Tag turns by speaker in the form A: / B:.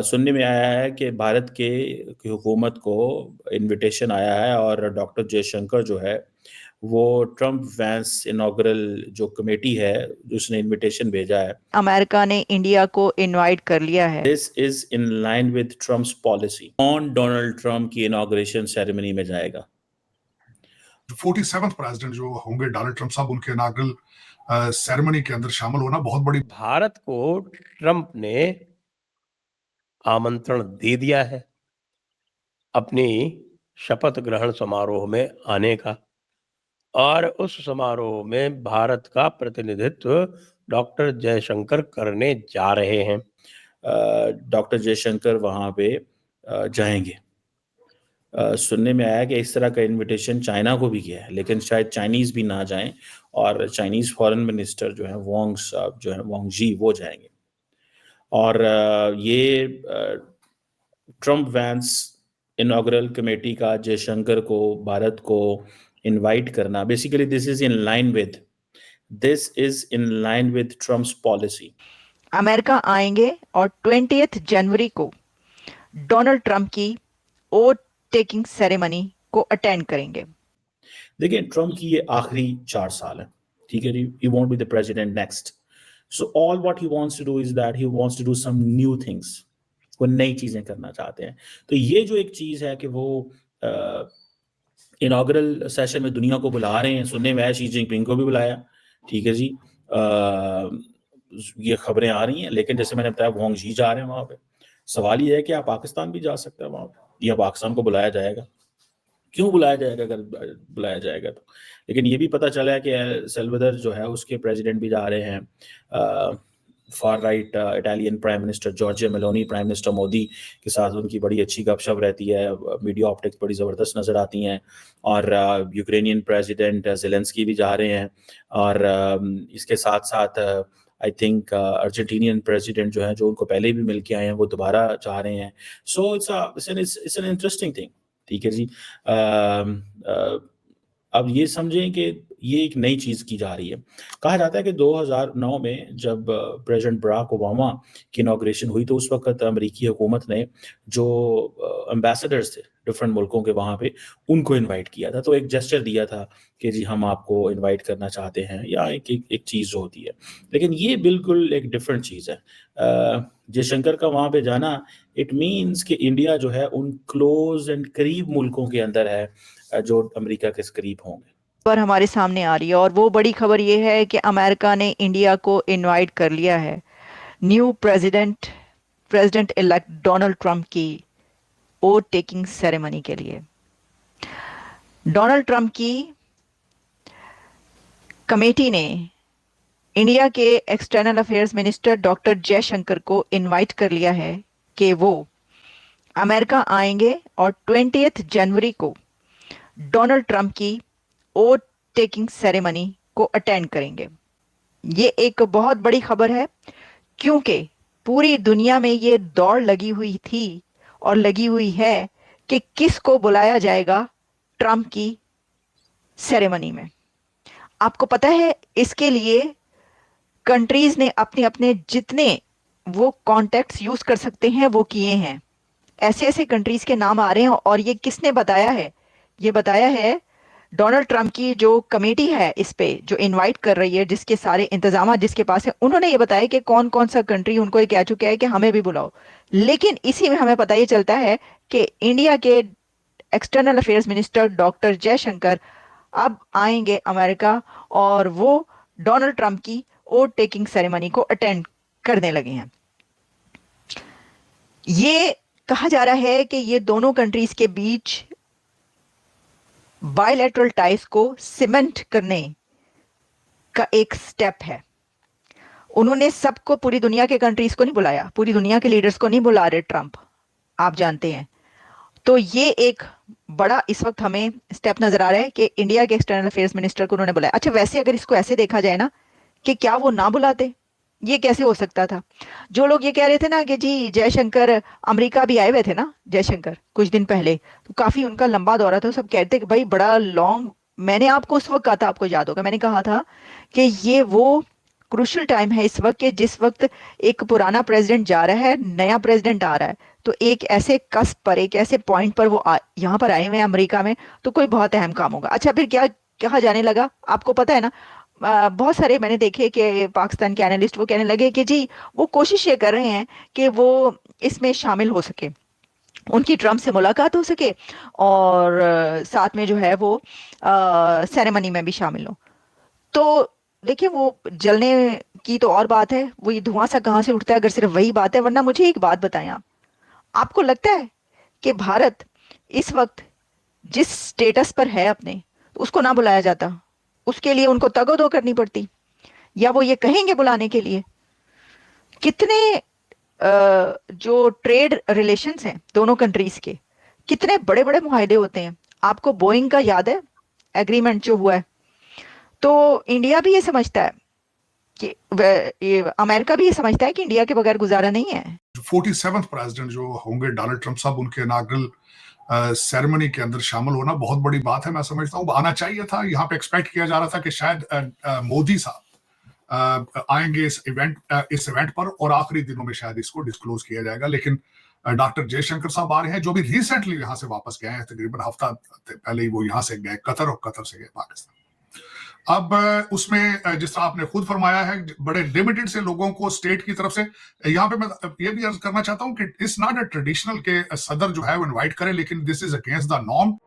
A: सुनने में आया है कि भारत की हुकूमत को इनविटेशन आया है और डॉक्टर जयशंकर जो है वो ट्रम्प वैंस इनॉग्रल जो कमेटी है उसने इनविटेशन भेजा है।
B: अमेरिका ने इंडिया को इनवाइट कर लिया है।
A: This is in line with Trump's policy. कौन डोनाल्ड ट्रम्प की इनॉग्रेशन सेरेमनी में जाएगा?
C: 47th प्रेसिडेंट जो होंगे डोनाल्ड ट्रम्प साहब, उनके इनॉग्रल सेरेमनी के अंदर शामिल होना बहुत बड़ी।
D: भारत को ट्रम्प ने आमंत्रण दे दिया है अपनी शपथ ग्रहण समारोह में आने का, और उस समारोह में भारत का प्रतिनिधित्व डॉक्टर जयशंकर करने जा रहे हैं।
A: डॉक्टर जयशंकर वहां पे जाएंगे। सुनने में आया कि इस तरह का इनविटेशन चाइना को भी किया है, लेकिन शायद चाइनीज भी ना जाएं और चाइनीज फॉरेन मिनिस्टर जो है वांग साहब जो है वांग जी वो जाएंगे। और ये ट्रम्प वैंस इनॉग्रल कमेटी का जयशंकर को भारत को इनवाइट करना, basically this is in line with Trump's policy.
B: America आएंगे और 20 जनवरी को डोनाल्ड ट्रम्प की ओथ टेकिंग सेरेमनी को अटेंड करेंगे।
A: देखिए, ट्रम्प की ये आखिरी 4 साल है, ठीक है जी। He want be the president next, so all what he wants to do is that he wants to do some new things. वो नई चीजें करना चाहते हैं। तो ये जो एक चीज है कि वो इनॉग्रल सेशन में दुनिया को बुला रहे हैं, सुनने में आया शी जिनपिंग को भी बुलाया, ठीक है जी। ये खबरें आ रही हैं, लेकिन जैसे मैंने बताया वांग जी जा रहे हैं वहां पे। सवाल ये है कि आप पाकिस्तान भी जा सकते हैं वहां पे, या पाकिस्तान को बुलाया जाएगा? क्यों बुलाया जाएगा अगर बुलाया जाएगा तो? लेकिन ये भी पता चला है कि सेल्वाडोर जो है उसके प्रेसिडेंट भी जा रहे हैं। Far right Italian prime minister Giorgia Meloni prime minister Modi के साथ उनकी बड़ी अच्छी गपशप रहती है, मीडिया ऑप्टिक्स बड़ी ज़बरदस्त नज़र आती हैं। और यूक्रेनियन प्रेसिडेंट जेलेंस्की भी जा रहे हैं। और इसके साथ साथ आई थिंक अर्जेंटीनियन प्रेसिडेंट जो है, जो उनको पहले भी मिल के आए हैं, वो दोबारा जा रहे हैं। So it's an interesting thing, ठीक है जी। अब ये समझें कि ये एक नई चीज़ की जा रही है। कहा जाता है कि 2009 में जब प्रेसिडेंट बराक ओबामा की इनॉग्रेशन हुई तो उस वक्त अमेरिकी हुकूमत ने जो एम्बेसडर्स थे डिफरेंट मुल्कों के वहाँ पे, उनको इनवाइट किया था। तो एक जेस्चर दिया था कि जी हम आपको इनवाइट करना चाहते हैं, या एक चीज़ जो होती है। लेकिन ये बिल्कुल एक डिफरेंट चीज़ है। जयशंकर का वहाँ पे जाना, इट मीन्स कि इंडिया जो है उन क्लोज एंड करीब मुल्कों के अंदर है जो अमेरिका के करीब होंगे।
B: पर हमारे सामने आ रही है, और वो बड़ी खबर ये है कि अमेरिका ने इंडिया को इनवाइट कर लिया है new president elect Donald Trump की ओथ टेकिंग सेरेमनी के लिए। डोनाल्ड ट्रम्प की कमेटी ने इंडिया के external affairs minister doctor Jaishankar को इनवाइट कर लिया है कि वो अमेरिका आएंगे और 20 जनवरी को डोनाल्ड ट्रम्प की ओथ टेकिंग सेरेमनी को अटेंड करेंगे। ये एक बहुत बड़ी खबर है, क्योंकि पूरी दुनिया में ये दौड़ लगी हुई थी और लगी हुई है कि किसको बुलाया जाएगा ट्रम्प की सेरेमनी में। आपको पता है, इसके लिए कंट्रीज ने अपने अपने जितने वो कॉन्टेक्ट्स यूज कर सकते हैं वो किए हैं। ऐसे ऐसे कंट्रीज के नाम आ रहे हैं, और ये किसने बताया है? ये बताया है डोनाल्ड ट्रम्प की जो कमेटी है इस पे जो इनवाइट कर रही है, जिसके सारे इंतजाम जिसके पास है, उन्होंने ये बताया कि कौन कौन सा कंट्री उनको ये कह चुका है कि हमें भी बुलाओ। लेकिन इसी में हमें पता ये चलता है कि इंडिया के external affairs minister doctor Jaishankar अब आएंगे अमेरिका, और वो डोनाल्ड ट्रम्प की ओथ टेकिंग सेरेमनी को अटेंड करने लगे हैं। ये कहा जा रहा है कि ये दोनों कंट्रीज के बीच बायलैटरल टाइज को सीमेंट करने का एक स्टेप है। उन्होंने सबको, पूरी दुनिया के कंट्रीज को नहीं बुलाया, पूरी दुनिया के लीडर्स को नहीं बुला रहे ट्रम्प, आप जानते हैं। तो ये एक बड़ा इस वक्त हमें स्टेप नजर आ रहा है कि इंडिया के एक्सटर्नल अफेयर्स मिनिस्टर को उन्होंने बुलाया। अच्छा, वैसे अगर इसको ऐसे देखा जाए ना कि क्या वो ना बुलाते, ये कैसे हो सकता था? जो लोग ये कह रहे थे ना कि जी जयशंकर अमेरिका भी आए हुए थे ना, जयशंकर कुछ दिन पहले, तो काफी उनका लंबा दौरा था, सब कहते कि भाई बड़ा लॉन्ग। मैंने आपको उस वक्त कहा था, आपको याद होगा, मैंने कहा था कि ये वो क्रूशल टाइम है इस वक्त, कि जिस वक्त एक पुराना प्रेसिडेंट जा रहा है, नया प्रेसिडेंट आ रहा है, तो एक ऐसे कस्प पर, एक ऐसे पॉइंट पर वो यहाँ पर आए हुए हैं अमेरिका में, तो कोई बहुत अहम काम होगा। अच्छा, फिर क्या कहा जाने लगा, आपको पता है ना, बहुत सारे मैंने देखे कि पाकिस्तान के एनालिस्ट वो कहने लगे कि जी वो कोशिश ये कर रहे हैं कि वो इसमें शामिल हो सके, उनकी ट्रम्प से मुलाकात हो सके, और साथ में जो है वो सेरेमनी में भी शामिल हो। तो देखिए, वो जलने की तो और बात है, वो ये धुआं सा कहाँ से उठता है अगर सिर्फ वही बात है। वरना मुझे एक बात बताएं आप, आपको लगता है कि भारत इस वक्त जिस स्टेटस पर है अपने, उसको ना बुलाया जाता, उसके लिए उनको तगोदो करनी पड़ती, या वो ये कहेंगे बुलाने के लिए? कितने जो ट्रेड रिलेशंस हैं दोनों कंट्रीज के, कितने बड़े बड़े मुआहदे होते हैं। आपको बोइंग का याद है एग्रीमेंट जो हुआ है? तो इंडिया भी ये समझता है कि ये अमेरिका भी ये समझता है कि इंडिया के बगैर गुजारा नहीं है।
C: 47th प्रेसिडेंट जो होंगे डोनाल्ड ट्रंप साहब, उनके इनाग्रल सेरेमनी के अंदर शामिल होना बहुत बड़ी बात है। मैं समझता हूँ आना चाहिए था। यहाँ पे एक्सपेक्ट किया जा रहा था कि शायद मोदी साहब आएंगे इस इवेंट पर, और आखिरी दिनों में शायद इसको डिस्क्लोज किया जाएगा। लेकिन डॉक्टर जयशंकर साहब आ रहे हैं, जो भी रिसेंटली यहाँ से वापस गए हैं, तकरीबन हफ्ता पहले ही वो यहाँ से गए कतर, और कतर से गए पाकिस्तान। अब उसमें जिस तरह आपने खुद फरमाया है, बड़े लिमिटेड से लोगों को स्टेट की तरफ से, यहाँ पे मैं ये भी अर्ज करना चाहता हूँ कि इट्स नॉट अ ट्रेडिशनल के सदर जो है वो इनवाइट करे, लेकिन this is against the norm.